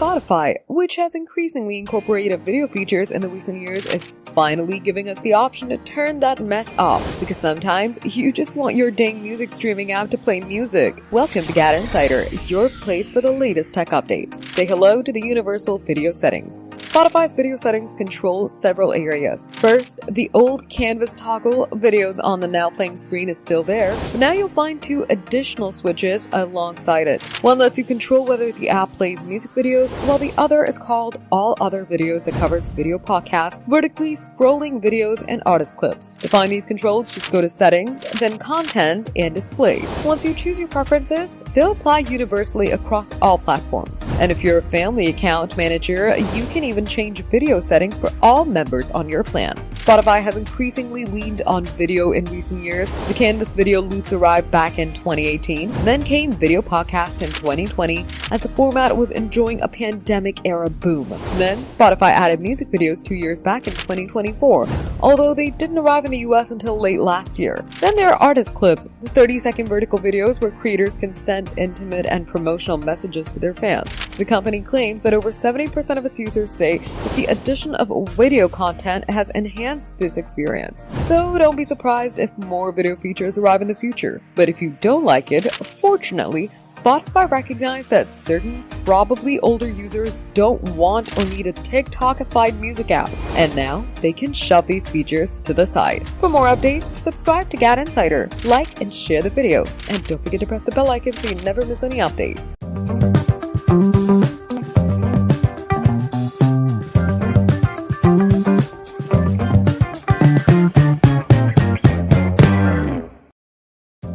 Spotify, which has increasingly incorporated video features in the recent years, is finally giving us the option to turn that mess off, because sometimes you just want your dang music streaming app to play music. Welcome to GadInsider, your place for the latest tech updates. Say hello to the universal video settings. Spotify's video settings control several areas. First, the old canvas toggle videos on the now playing screen is still there, but now you'll find two additional switches alongside it. One lets you control whether the app plays music videos, while the other is called All Other Videos that covers video podcasts, vertically scrolling videos, and artist clips. To find these controls, just go to Settings, then Content, and Display. Once you choose your preferences, they'll apply universally across all platforms. And if you're a family account manager, you can even change video settings for all members on your plan. Spotify has increasingly leaned on video in recent years. The Canvas video loops arrived back in 2018, then came video podcast in 2020 as the format was enjoying a pandemic-era boom. Then Spotify added music videos 2 years back in 2024, although they didn't arrive in the US until late last year. Then there are artist clips, the 30-second vertical videos where creators can send intimate and promotional messages to their fans. The company claims that over 70% of its users say that the addition of video content has enhanced this experience. So don't be surprised if more video features arrive in the future. But if you don't like it, fortunately, Spotify recognized that certain probably older users don't want or need a TikTok-ified music app, and now they can shove these features to the side. For more updates, subscribe to GadInsider, like and share the video, and don't forget to press the bell icon so you never miss any update.